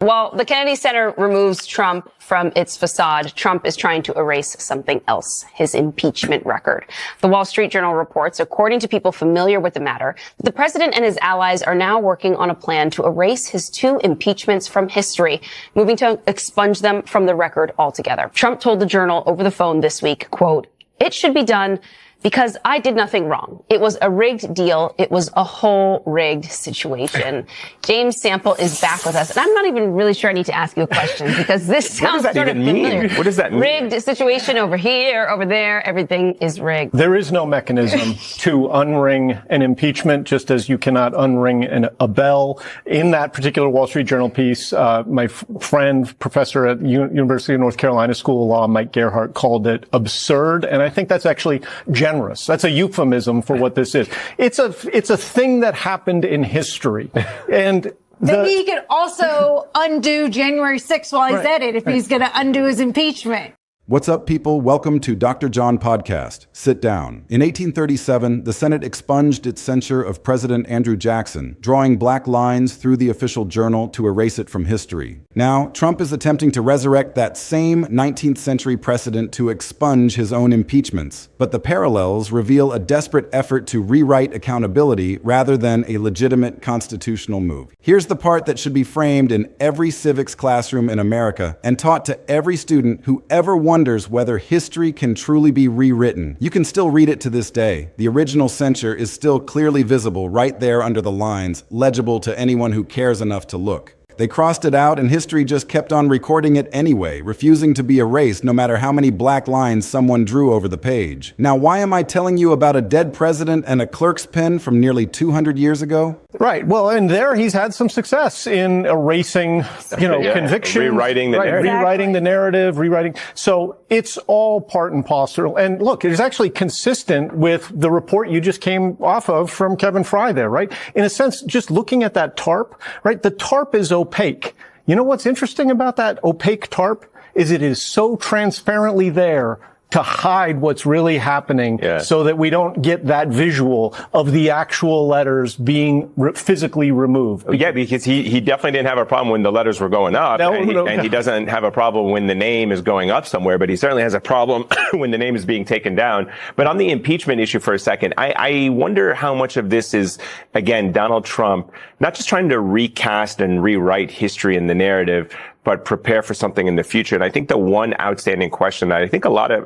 While the Kennedy Center removes Trump from its facade, Trump is trying to erase something else, his impeachment record. The Wall Street Journal reports, according to people familiar with the matter, that the president and his allies are now working on a plan to erase his 2 impeachments from history, moving to expunge them from the record altogether. Trump told the Journal over the phone this week, quote, "It should be done because I did nothing wrong. It was a rigged deal. It was a whole rigged situation." James Sample is back with us. And I'm not even really sure I need to ask you a question because this sounds sort of familiar. What does that mean? Rigged situation over here, over there. Everything is rigged. There is no mechanism to unring an impeachment, just as you cannot unring a bell. In that particular Wall Street Journal piece, my friend, professor at University of North Carolina School of Law, Mike Gerhardt, called it absurd. And I think that's actually generous. That's a euphemism for what this is. It's a thing that happened in history. And maybe he could also undo January 6th while he's at it if he's going to undo his impeachment. What's up, people? Welcome to Dr. John Podcast. Sit down. In 1837, the Senate expunged its censure of President Andrew Jackson, drawing black lines through the official journal to erase it from history. Now, Trump is attempting to resurrect that same 19th century precedent to expunge his own impeachments. But the parallels reveal a desperate effort to rewrite accountability rather than a legitimate constitutional move. Here's the part that should be framed in every civics classroom in America and taught to every student who ever wonders whether history can truly be rewritten. You can still read it to this day. The original censure is still clearly visible right there under the lines, legible to anyone who cares enough to look. They crossed it out and history just kept on recording it anyway, refusing to be erased no matter how many black lines someone drew over the page. Now, why am I telling you about a dead president and a clerk's pen from nearly 200 years ago? Right. Well, and there he's had some success in erasing, convictions. Rewriting the narrative. Rewriting the narrative, rewriting. So it's all part and parcel. And look, it is actually consistent with the report you just came off of from Kevin Fry there, right? In a sense, just looking at that TARP, right? The TARP is opaque. You know what's interesting about that opaque TARP is it is so transparently there to hide what's really happening so that we don't get that visual of the actual letters being physically removed. Yeah, because he definitely didn't have a problem when the letters were going up, and he doesn't have a problem when the name is going up somewhere, but he certainly has a problem when the name is being taken down. But on the impeachment issue for a second, I wonder how much of this is, again, Donald Trump not just trying to recast and rewrite history and the narrative, but prepare for something in the future. And I think the one outstanding question that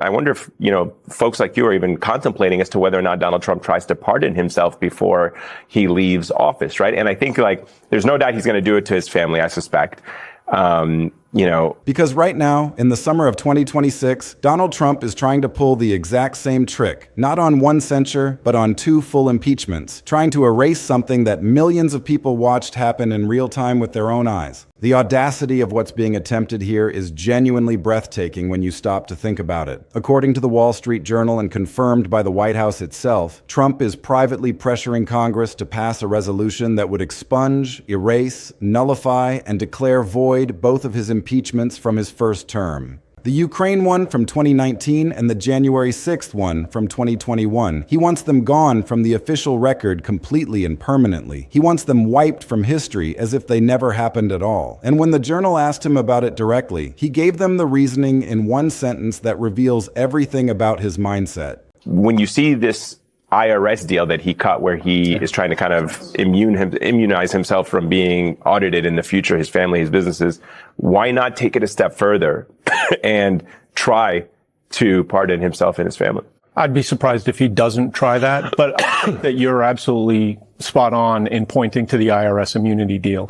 I wonder if, folks like you are even contemplating as to whether or not Donald Trump tries to pardon himself before he leaves office, right? And I think, there's no doubt he's going to do it to his family, I suspect. Because right now, in the summer of 2026, Donald Trump is trying to pull the exact same trick, not on one censure, but on 2 full impeachments, trying to erase something that millions of people watched happen in real time with their own eyes. The audacity of what's being attempted here is genuinely breathtaking when you stop to think about it. According to the Wall Street Journal and confirmed by the White House itself, Trump is privately pressuring Congress to pass a resolution that would expunge, erase, nullify, and declare void both of his impeachments from his first term. The Ukraine one from 2019 and the January 6th one from 2021. He wants them gone from the official record completely and permanently. He wants them wiped from history as if they never happened at all. And when the Journal asked him about it directly, he gave them the reasoning in one sentence that reveals everything about his mindset. When you see this IRS deal that he cut where he is trying to kind of immunize himself from being audited in the future, his family, his businesses, why not take it a step further and try to pardon himself and his family? I'd be surprised if he doesn't try that, but I think that you're absolutely spot on in pointing to the IRS immunity deal.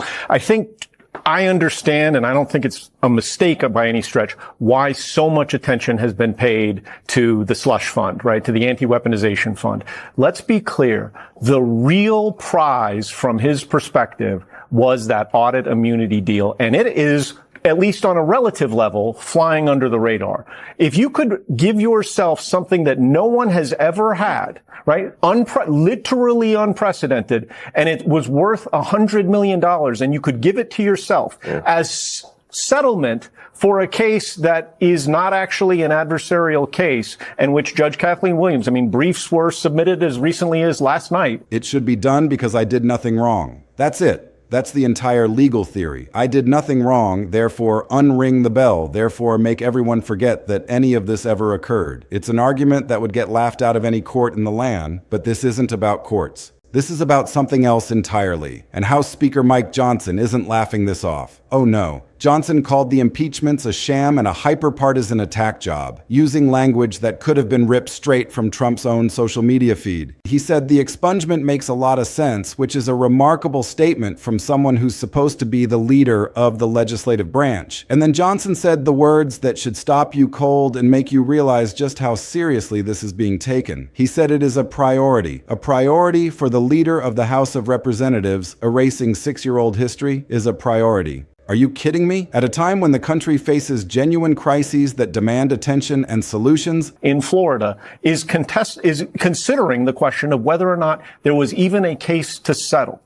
I understand, and I don't think it's a mistake by any stretch, why so much attention has been paid to the slush fund, right, to the anti-weaponization fund. Let's be clear. The real prize from his perspective was that audit immunity deal, and it is, at least on a relative level, flying under the radar. If you could give yourself something that no one has ever had, right? Literally unprecedented, and it was worth $100 million, and you could give it to yourself as settlement for a case that is not actually an adversarial case, and which Judge Kathleen Williams, briefs were submitted as recently as last night. It should be done because I did nothing wrong. That's it. That's the entire legal theory. I did nothing wrong, therefore unring the bell, therefore make everyone forget that any of this ever occurred. It's an argument that would get laughed out of any court in the land, but this isn't about courts. This is about something else entirely, and House Speaker Mike Johnson isn't laughing this off. Oh no. Johnson called the impeachments a sham and a hyper-partisan attack job, using language that could have been ripped straight from Trump's own social media feed. He said the expungement makes a lot of sense, which is a remarkable statement from someone who's supposed to be the leader of the legislative branch. And then Johnson said the words that should stop you cold and make you realize just how seriously this is being taken. He said it is a priority for the leader of the House of Representatives. Erasing 6-year-old history is a priority. Are you kidding me? At a time when the country faces genuine crises that demand attention and solutions, in Florida is considering the question of whether or not there was even a case to settle.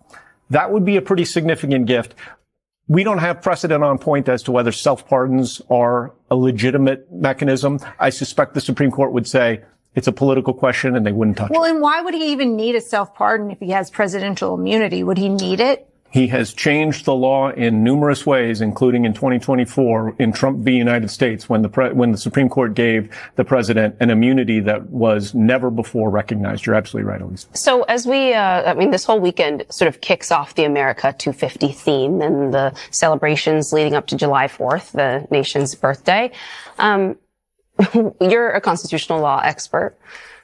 That would be a pretty significant gift. We don't have precedent on point as to whether self-pardons are a legitimate mechanism. I suspect the Supreme Court would say it's a political question and they wouldn't touch it. Well, and why would he even need a self-pardon if he has presidential immunity? Would he need it? He has changed the law in numerous ways, including in 2024 in Trump v. United States, when the Supreme Court gave the president an immunity that was never before recognized. You're absolutely right, Elise. So as we, this whole weekend sort of kicks off the America 250 theme and the celebrations leading up to July 4th, the nation's birthday. You're a constitutional law expert.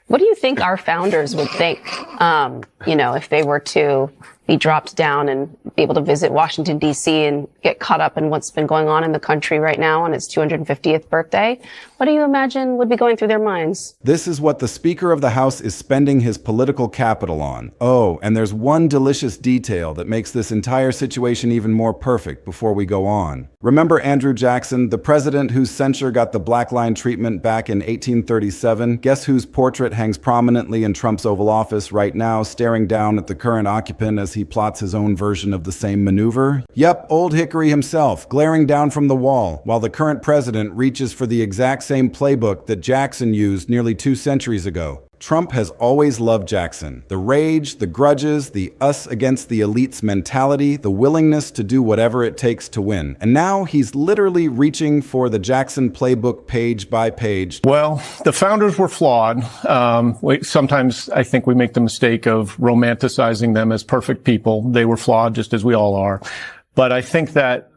What do you think our founders would think, if they were to be dropped down and be able to visit Washington, D.C. and get caught up in what's been going on in the country right now on its 250th birthday? What do you imagine would be going through their minds? This is what the Speaker of the House is spending his political capital on. Oh, and there's one delicious detail that makes this entire situation even more perfect before we go on. Remember Andrew Jackson, the president whose censure got the black line treatment back in 1837? Guess whose portrait hangs prominently in Trump's Oval Office right now, staring down at the current occupant as he plots his own version of the same maneuver? Yep, Old Hickory himself, glaring down from the wall, while the current president reaches for the exact same playbook that Jackson used nearly 2 centuries ago. Trump has always loved Jackson. The rage, the grudges, the us against the elites mentality, the willingness to do whatever it takes to win. And now he's literally reaching for the Jackson playbook page by page. Well, the founders were flawed. Sometimes I think we make the mistake of romanticizing them as perfect people. They were flawed just as we all are. But I think that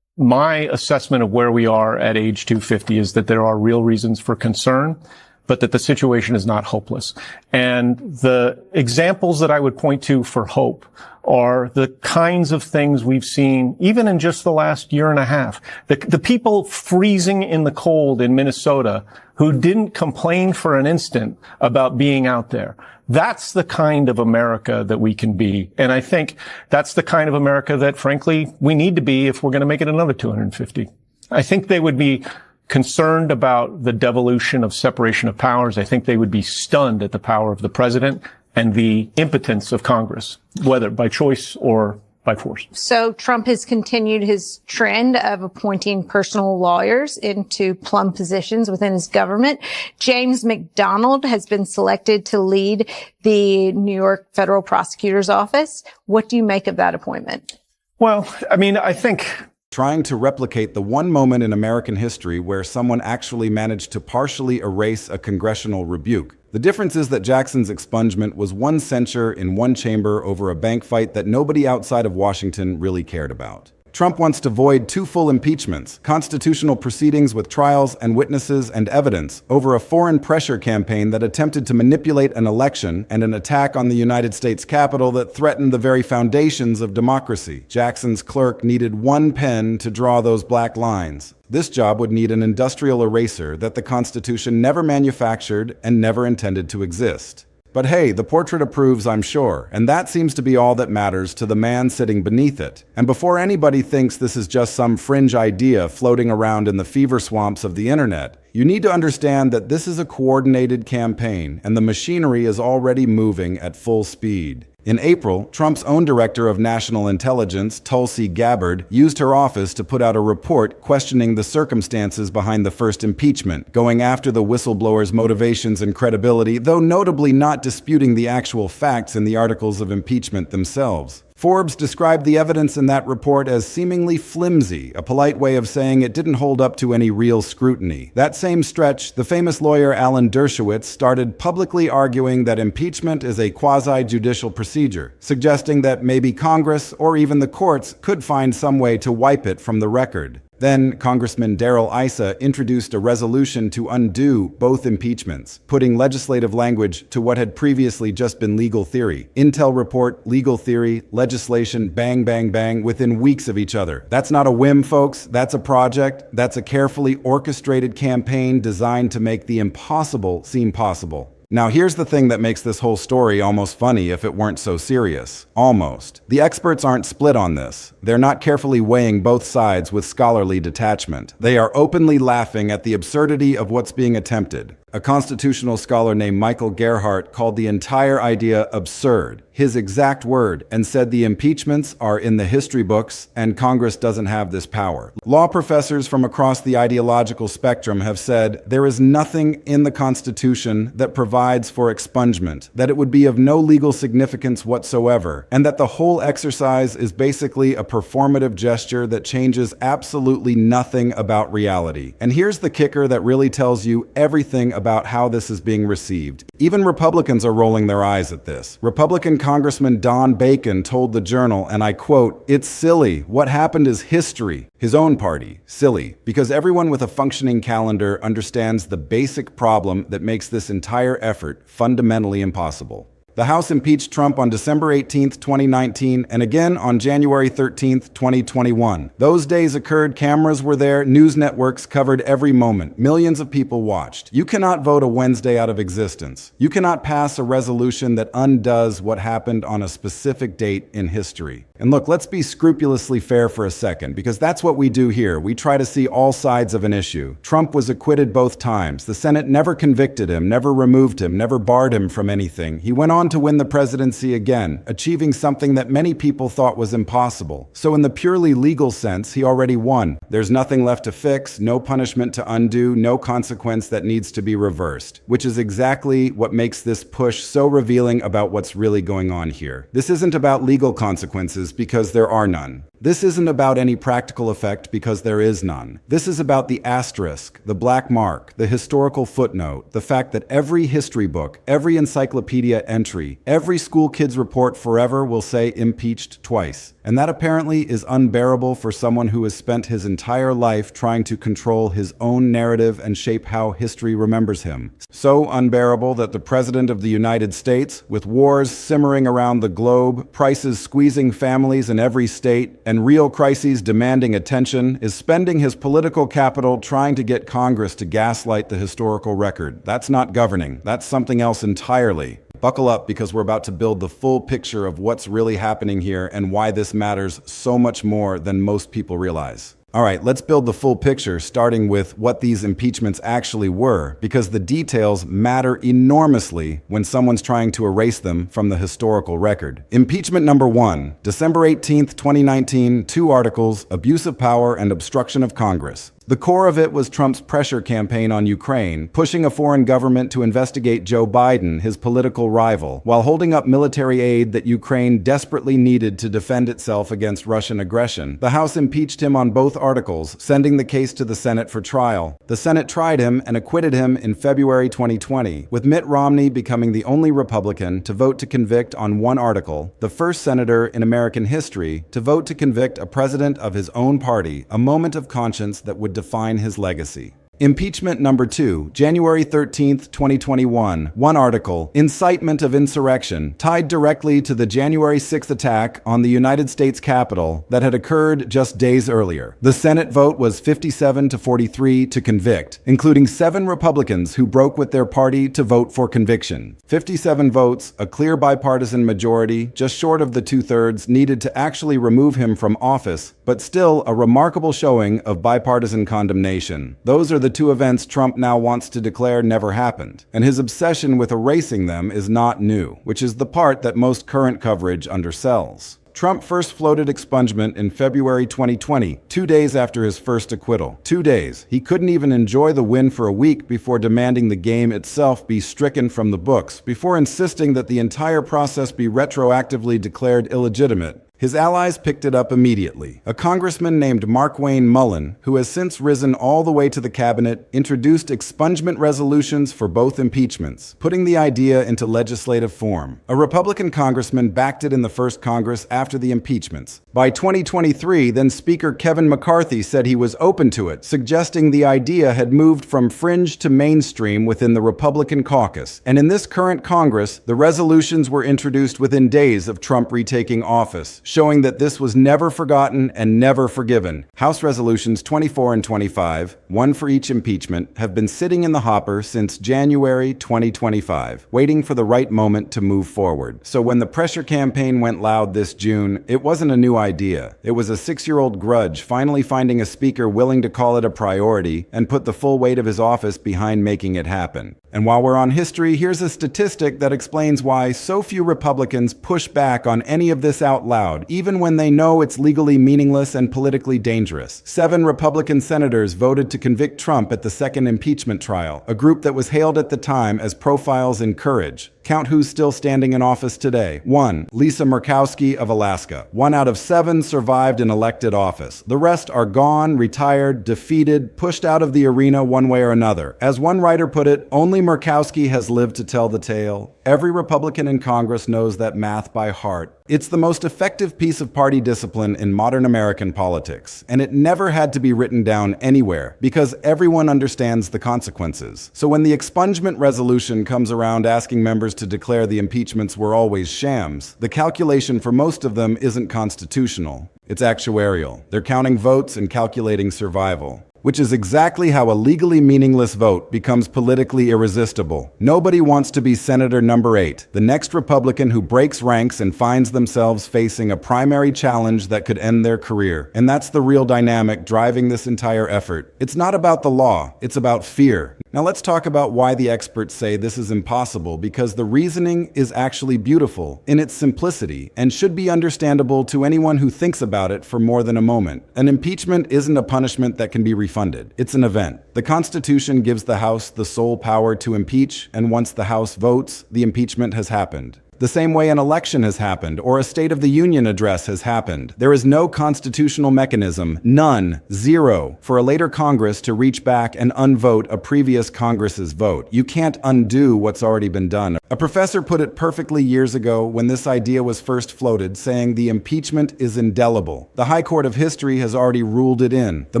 my assessment of where we are at age 250 is that there are real reasons for concern, but that the situation is not hopeless. And the examples that I would point to for hope are the kinds of things we've seen even in just the last year and a half. The people freezing in the cold in Minnesota who didn't complain for an instant about being out there. That's the kind of America that we can be. And I think that's the kind of America that, frankly, we need to be if we're going to make it another 250. I think they would be concerned about the devolution of separation of powers. I think they would be stunned at the power of the president and the impotence of Congress, whether by choice or by force. So Trump has continued his trend of appointing personal lawyers into plum positions within his government. James McDonald has been selected to lead the New York Federal Prosecutor's Office. What do you make of that appointment? Well, I think trying to replicate the one moment in American history where someone actually managed to partially erase a congressional rebuke. The difference is that Jackson's expungement was one censure in one chamber over a bank fight that nobody outside of Washington really cared about. Trump wants to void 2 full impeachments, constitutional proceedings with trials and witnesses and evidence, over a foreign pressure campaign that attempted to manipulate an election and an attack on the United States Capitol that threatened the very foundations of democracy. Jackson's clerk needed 1 pen to draw those black lines. This job would need an industrial eraser that the Constitution never manufactured and never intended to exist. But hey, the portrait approves, I'm sure, and that seems to be all that matters to the man sitting beneath it. And before anybody thinks this is just some fringe idea floating around in the fever swamps of the internet, you need to understand that this is a coordinated campaign, and the machinery is already moving at full speed. In April, Trump's own director of national intelligence, Tulsi Gabbard, used her office to put out a report questioning the circumstances behind the first impeachment, going after the whistleblower's motivations and credibility, though notably not disputing the actual facts in the articles of impeachment themselves. Forbes described the evidence in that report as seemingly flimsy, a polite way of saying it didn't hold up to any real scrutiny. That same stretch, the famous lawyer Alan Dershowitz started publicly arguing that impeachment is a quasi-judicial procedure, suggesting that maybe Congress or even the courts could find some way to wipe it from the record. Then, Congressman Darrell Issa introduced a resolution to undo both impeachments, putting legislative language to what had previously just been legal theory. Intel report, legal theory, legislation, bang, bang, bang, within weeks of each other. That's not a whim, folks. That's a project. That's a carefully orchestrated campaign designed to make the impossible seem possible. Now, here's the thing that makes this whole story almost funny if it weren't so serious. Almost. The experts aren't split on this. They're not carefully weighing both sides with scholarly detachment. They are openly laughing at the absurdity of what's being attempted. A constitutional scholar named Michael Gerhardt called the entire idea absurd, his exact word, and said the impeachments are in the history books and Congress doesn't have this power. Law professors from across the ideological spectrum have said there is nothing in the Constitution that provides for expungement, that it would be of no legal significance whatsoever, and that the whole exercise is basically a performative gesture that changes absolutely nothing about reality. And here's the kicker that really tells you everything about how this is being received. Even Republicans are rolling their eyes at this. Republican Congressman Don Bacon told the Journal, and I quote, "It's silly. What happened is history." His own party, silly, because everyone with a functioning calendar understands the basic problem that makes this entire effort fundamentally impossible. The House impeached Trump on December 18, 2019, and again on January 13, 2021. Those days occurred, cameras were there, news networks covered every moment. Millions of people watched. You cannot vote a Wednesday out of existence. You cannot pass a resolution that undoes what happened on a specific date in history. And look, let's be scrupulously fair for a second, because that's what we do here. We try to see all sides of an issue. Trump was acquitted both times. The Senate never convicted him, never removed him, never barred him from anything. He went on to win the presidency again, achieving something that many people thought was impossible. So in the purely legal sense, he already won. There's nothing left to fix, no punishment to undo, no consequence that needs to be reversed, which is exactly what makes this push so revealing about what's really going on here. This isn't about legal consequences because there are none. This isn't about any practical effect because there is none. This is about the asterisk, the black mark, the historical footnote, the fact that every history book, every encyclopedia entry, every school kids report forever will say impeached twice. And that apparently is unbearable for someone who has spent his entire life trying to control his own narrative and shape how history remembers him. So unbearable that the President of the United States, with wars simmering around the globe, prices squeezing families in every state, and real crises demanding attention, is spending his political capital trying to get Congress to gaslight the historical record. That's not governing. That's something else entirely. Buckle up, because we're about to build the full picture of what's really happening here and why this matters so much more than most people realize. All right, let's build the full picture, starting with what these impeachments actually were, because the details matter enormously when someone's trying to erase them from the historical record. Impeachment number 1, December 18th, 2019, 2 articles, abuse of power and obstruction of Congress. The core of it was Trump's pressure campaign on Ukraine, pushing a foreign government to investigate Joe Biden, his political rival, while holding up military aid that Ukraine desperately needed to defend itself against Russian aggression. The House impeached him on both articles, sending the case to the Senate for trial. The Senate tried him and acquitted him in February 2020, with Mitt Romney becoming the only Republican to vote to convict on one article, the first senator in American history to vote to convict a president of his own party, a moment of conscience that would define his legacy. Impeachment number 2, January 13th, 2021. One article, incitement of insurrection, tied directly to the January 6th attack on the United States Capitol that had occurred just days earlier. The Senate vote was 57-43 to convict, including 7 Republicans who broke with their party to vote for conviction. 57 votes, a clear bipartisan majority, just short of the 2/3 needed to actually remove him from office, but still a remarkable showing of bipartisan condemnation. Those are the 2 events Trump now wants to declare never happened, and his obsession with erasing them is not new, which is the part that most current coverage undersells. Trump first floated expungement in February 2020, 2 days after his first acquittal. 2 days. He couldn't even enjoy the win for a week before demanding the game itself be stricken from the books, before insisting that the entire process be retroactively declared illegitimate. His allies picked it up immediately. A congressman named Markwayne Mullin, who has since risen all the way to the cabinet, introduced expungement resolutions for both impeachments, putting the idea into legislative form. A Republican congressman backed it in the first Congress after the impeachments. By 2023, then Speaker Kevin McCarthy said he was open to it, suggesting the idea had moved from fringe to mainstream within the Republican caucus. And in this current Congress, the resolutions were introduced within days of Trump retaking office, showing that this was never forgotten and never forgiven. House Resolutions 24 and 25, one for each impeachment, have been sitting in the hopper since January 2025, waiting for the right moment to move forward. So when the pressure campaign went loud this June, it wasn't a new idea. It was a 6-year-old grudge finally finding a speaker willing to call it a priority and put the full weight of his office behind making it happen. And while we're on history, here's a statistic that explains why so few Republicans push back on any of this out loud, even when they know it's legally meaningless and politically dangerous. 7 Republican senators voted to convict Trump at the second impeachment trial, a group that was hailed at the time as profiles in courage. Count who's still standing in office today. 1. Lisa Murkowski of Alaska. 1 out of 7 survived in elected office. The rest are gone, retired, defeated, pushed out of the arena one way or another. As one writer put it, only Murkowski has lived to tell the tale. Every Republican in Congress knows that math by heart. It's the most effective piece of party discipline in modern American politics, and it never had to be written down anywhere because everyone understands the consequences. So when the expungement resolution comes around asking members to declare the impeachments were always shams, the calculation for most of them isn't constitutional. It's actuarial. They're counting votes and calculating survival. Which is exactly how a legally meaningless vote becomes politically irresistible. Nobody wants to be Senator number 8, the next Republican who breaks ranks and finds themselves facing a primary challenge that could end their career. And that's the real dynamic driving this entire effort. It's not about the law, it's about fear. Now let's talk about why the experts say this is impossible, because the reasoning is actually beautiful in its simplicity and should be understandable to anyone who thinks about it for more than a moment. An impeachment isn't a punishment that can be refunded. It's an event. The Constitution gives the House the sole power to impeach, and once the House votes, the impeachment has happened. The same way an election has happened or a State of the Union address has happened. There is no constitutional mechanism, none, zero, for a later Congress to reach back and unvote a previous Congress's vote. You can't undo what's already been done. A professor put it perfectly years ago when this idea was first floated, saying the impeachment is indelible. The High Court of History has already ruled it in. The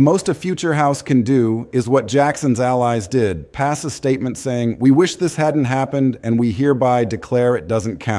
most a future House can do is what Jackson's allies did, pass a statement saying, "We wish this hadn't happened and we hereby declare it doesn't count."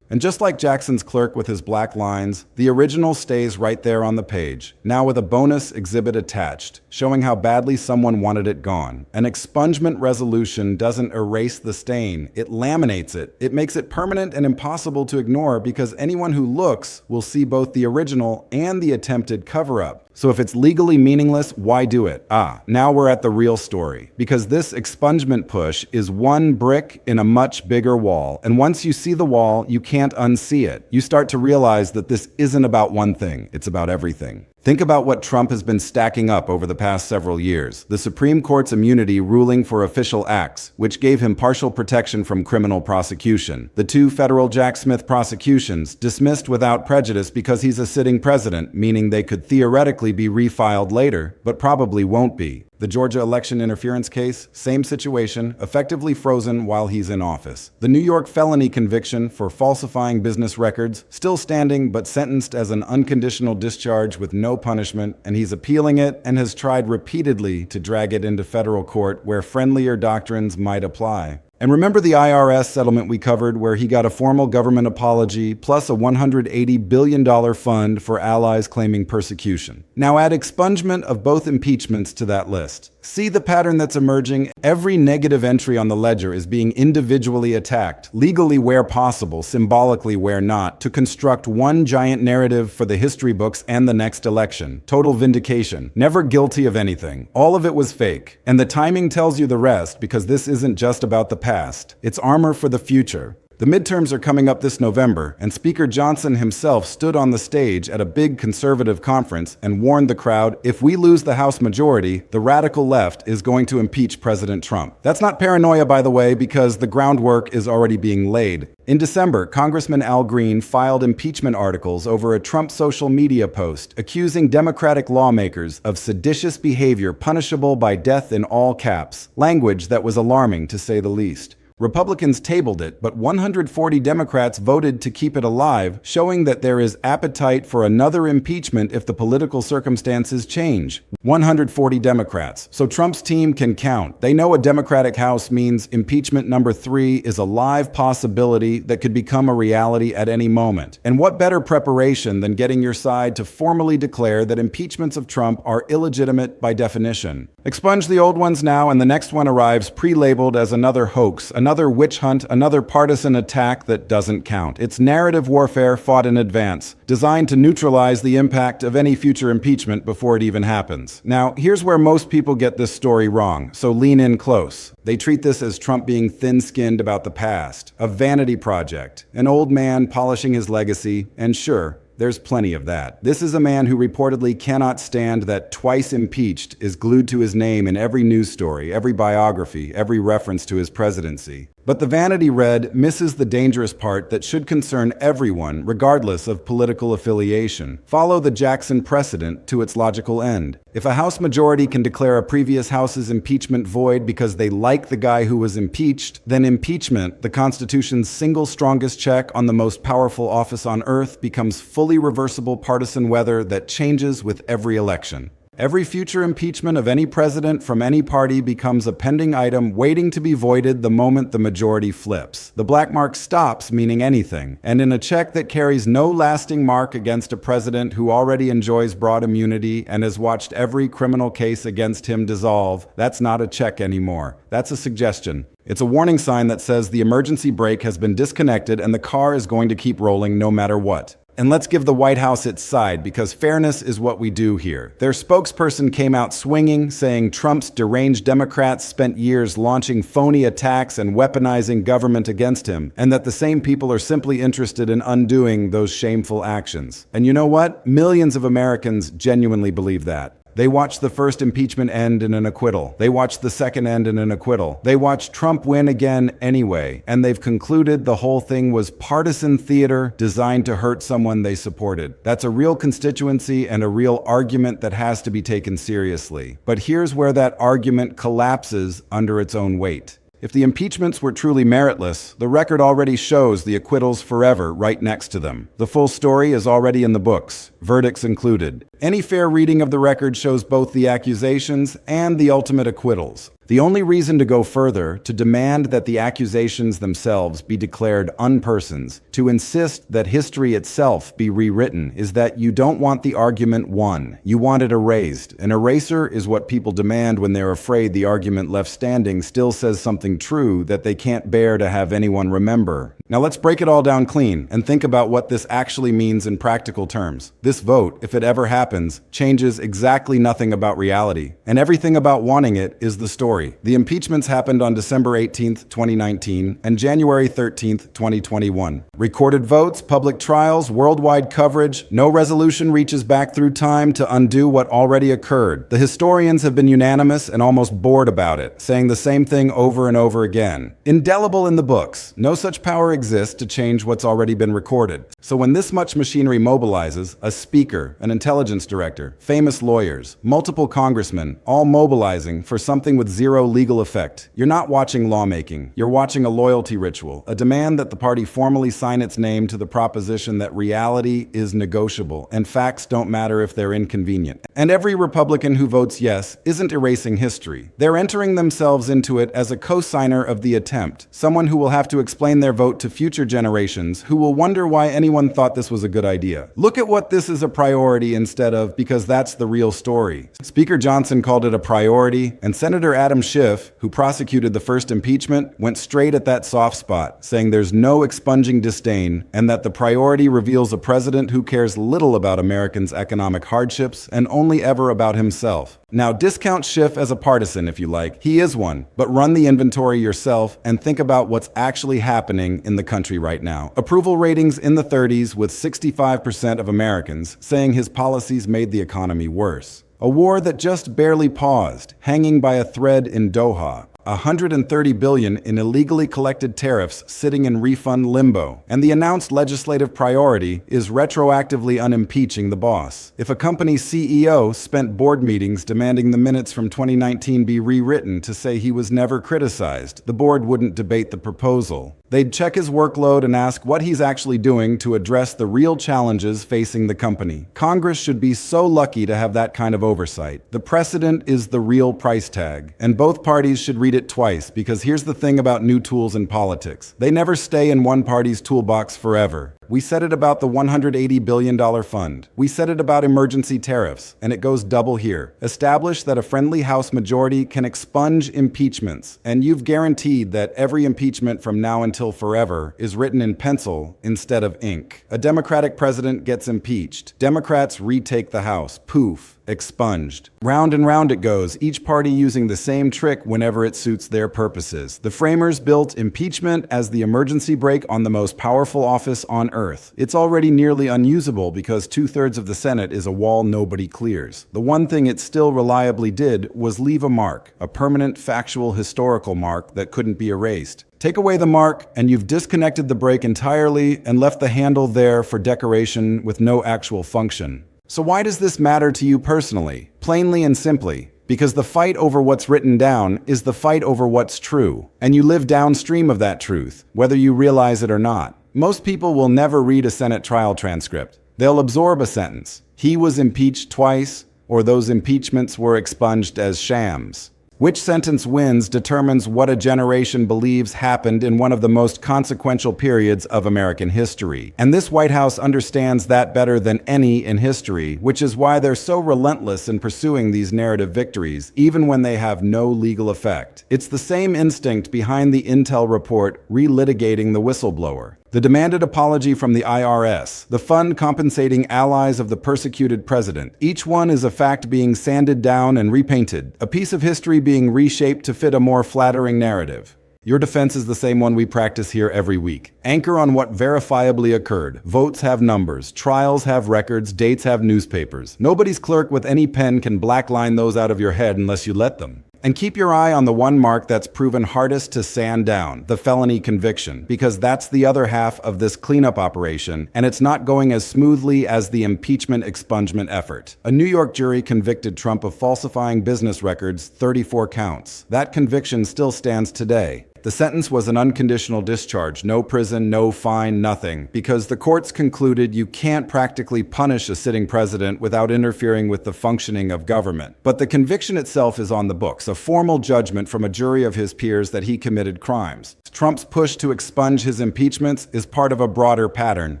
And just like Jackson's clerk with his black lines, the original stays right there on the page, now with a bonus exhibit attached, showing how badly someone wanted it gone. An expungement resolution doesn't erase the stain, it laminates it. It makes it permanent and impossible to ignore because anyone who looks will see both the original and the attempted cover-up. So if it's legally meaningless, why do it? Now we're at the real story. Because this expungement push is one brick in a much bigger wall. And once you see the wall, you can't unsee it. You start to realize that this isn't about one thing, it's about everything. Think about what Trump has been stacking up over the past several years. The Supreme Court's immunity ruling for official acts, which gave him partial protection from criminal prosecution. The 2 federal Jack Smith prosecutions, dismissed without prejudice because he's a sitting president, meaning they could theoretically be refiled later, but probably won't be. The Georgia election interference case, same situation, effectively frozen while he's in office. The New York felony conviction for falsifying business records, still standing but sentenced as an unconditional discharge with no punishment, and he's appealing it and has tried repeatedly to drag it into federal court where friendlier doctrines might apply. And remember the IRS settlement we covered where he got a formal government apology plus a $180 billion fund for allies claiming persecution. Now add expungement of both impeachments to that list. See the pattern that's emerging? Every negative entry on the ledger is being individually attacked, legally where possible, symbolically where not, to construct one giant narrative for the history books and the next election. Total vindication. Never guilty of anything. All of it was fake. And the timing tells you the rest because this isn't just about the past. It's armor for the future. The midterms are coming up this November, and Speaker Johnson himself stood on the stage at a big conservative conference and warned the crowd, if we lose the House majority, the radical left is going to impeach President Trump. That's not paranoia, by the way, because the groundwork is already being laid. In December, Congressman Al Green filed impeachment articles over a Trump social media post accusing Democratic lawmakers of seditious behavior punishable by death in all caps, language that was alarming to say the least. Republicans tabled it, but 140 Democrats voted to keep it alive, showing that there is appetite for another impeachment if the political circumstances change. 140 Democrats. So Trump's team can count. They know a Democratic House means impeachment number 3 is a live possibility that could become a reality at any moment. And what better preparation than getting your side to formally declare that impeachments of Trump are illegitimate by definition? Expunge the old ones now, and the next one arrives pre-labeled as another hoax, another witch hunt, another partisan attack that doesn't count. It's narrative warfare fought in advance, designed to neutralize the impact of any future impeachment before it even happens. Now, here's where most people get this story wrong, so lean in close. They treat this as Trump being thin-skinned about the past, a vanity project, an old man polishing his legacy, and sure, there's plenty of that. This is a man who reportedly cannot stand that twice impeached is glued to his name in every news story, every biography, every reference to his presidency. But the vanity red misses the dangerous part that should concern everyone, regardless of political affiliation. Follow the Jackson precedent to its logical end. If a House majority can declare a previous House's impeachment void because they like the guy who was impeached, then impeachment, the Constitution's single strongest check on the most powerful office on earth, becomes fully reversible partisan weather that changes with every election. Every future impeachment of any president from any party becomes a pending item waiting to be voided the moment the majority flips. The black mark stops meaning anything, and in a check that carries no lasting mark against a president who already enjoys broad immunity and has watched every criminal case against him dissolve, that's not a check anymore. That's a suggestion. It's a warning sign that says the emergency brake has been disconnected and the car is going to keep rolling no matter what. And let's give the White House its side, because fairness is what we do here. Their spokesperson came out swinging, saying Trump's deranged Democrats spent years launching phony attacks and weaponizing government against him, and that the same people are simply interested in undoing those shameful actions. And you know what? Millions of Americans genuinely believe that. They watched the first impeachment end in an acquittal. They watched the second end in an acquittal. They watched Trump win again anyway, and they've concluded the whole thing was partisan theater designed to hurt someone they supported. That's a real constituency and a real argument that has to be taken seriously. But here's where that argument collapses under its own weight. If the impeachments were truly meritless, the record already shows the acquittals forever right next to them. The full story is already in the books, verdicts included. Any fair reading of the record shows both the accusations and the ultimate acquittals. The only reason to go further, to demand that the accusations themselves be declared unpersons, to insist that history itself be rewritten, is that you don't want the argument won. You want it erased. An eraser is what people demand when they're afraid the argument left standing still says something true that they can't bear to have anyone remember. Now let's break it all down clean and think about what this actually means in practical terms. This vote, if it ever happens, changes exactly nothing about reality, and everything about wanting it is the story. The impeachments happened on December 18th, 2019 and January 13th, 2021. Recorded votes, public trials, worldwide coverage, no resolution reaches back through time to undo what already occurred. The historians have been unanimous and almost bored about it, saying the same thing over and over again. Indelible in the books. No such power exists to change what's already been recorded. So when this much machinery mobilizes, a speaker, an intelligence director, famous lawyers, multiple congressmen, all mobilizing for something with zero legal effect, you're not watching lawmaking. You're watching a loyalty ritual, a demand that the party formally sign its name to the proposition that reality is negotiable and facts don't matter if they're inconvenient. And every Republican who votes yes isn't erasing history. They're entering themselves into it as a co-signer of the attempt, someone who will have to explain their vote to future generations who will wonder why anyone thought this was a good idea. Look at what this is a priority instead of because that's the real story. Speaker Johnson called it a priority, and Senator Adam Schiff, who prosecuted the first impeachment, went straight at that soft spot, saying there's no expunging disdain and that the priority reveals a president who cares little about Americans' economic hardships and only ever about himself. Now, discount Schiff as a partisan if you like. He is one, but run the inventory yourself and think about what's actually happening in the country right now. Approval ratings in the 30s with 65% of Americans saying his policies made the economy worse. A war that just barely paused, hanging by a thread in Doha. $130 billion in illegally collected tariffs sitting in refund limbo. And the announced legislative priority is retroactively unimpeaching the boss. If a company's CEO spent board meetings demanding the minutes from 2019 be rewritten to say he was never criticized, the board wouldn't debate the proposal. They'd check his workload and ask what he's actually doing to address the real challenges facing the company. Congress should be so lucky to have that kind of oversight. The precedent is the real price tag, and both parties should read it twice, because here's the thing about new tools in politics. They never stay in one party's toolbox forever. We said it about the $180 billion fund. We said it about emergency tariffs, and it goes double here. Establish that a friendly House majority can expunge impeachments, and you've guaranteed that every impeachment from now until forever is written in pencil instead of ink. A Democratic president gets impeached. Democrats retake the House. Poof. Expunged. Round and round it goes, each party using the same trick whenever it suits their purposes. The framers built impeachment as the emergency brake on the most powerful office on earth. It's already nearly unusable because 2/3 of the Senate is a wall nobody clears. The one thing it still reliably did was leave a mark, a permanent, factual, historical mark that couldn't be erased. Take away the mark, and you've disconnected the brake entirely and left the handle there for decoration with no actual function. So why does this matter to you personally? Plainly and simply, because the fight over what's written down is the fight over what's true, and you live downstream of that truth, whether you realize it or not. Most people will never read a Senate trial transcript. They'll absorb a sentence. He was impeached twice, or those impeachments were expunged as shams. Which sentence wins determines what a generation believes happened in one of the most consequential periods of American history. And this White House understands that better than any in history, which is why they're so relentless in pursuing these narrative victories, even when they have no legal effect. It's the same instinct behind the Intel report relitigating the whistleblower. The demanded apology from the IRS, the fund compensating allies of the persecuted president. Each one is a fact being sanded down and repainted, a piece of history being reshaped to fit a more flattering narrative. Your defense is the same one we practice here every week. Anchor on what verifiably occurred. Votes have numbers, trials have records, dates have newspapers. Nobody's clerk with any pen can blackline those out of your head unless you let them. And keep your eye on the one mark that's proven hardest to sand down, the felony conviction, because that's the other half of this cleanup operation, and it's not going as smoothly as the impeachment expungement effort. A New York jury convicted Trump of falsifying business records, 34 counts. That conviction still stands today. The sentence was an unconditional discharge, no prison, no fine, nothing, because the courts concluded you can't practically punish a sitting president without interfering with the functioning of government. But the conviction itself is on the books, a formal judgment from a jury of his peers that he committed crimes. Trump's push to expunge his impeachments is part of a broader pattern,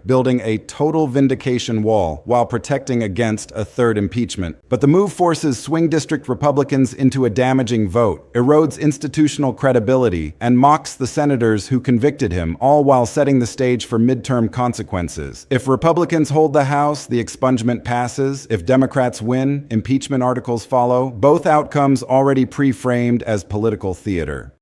building a total vindication wall while protecting against a third impeachment. But the move forces swing district Republicans into a damaging vote, erodes institutional credibility, and mocks the senators who convicted him, all while setting the stage for midterm consequences. If Republicans hold the House, the expungement passes. If Democrats win, impeachment articles follow. Both outcomes already pre-framed as political theater.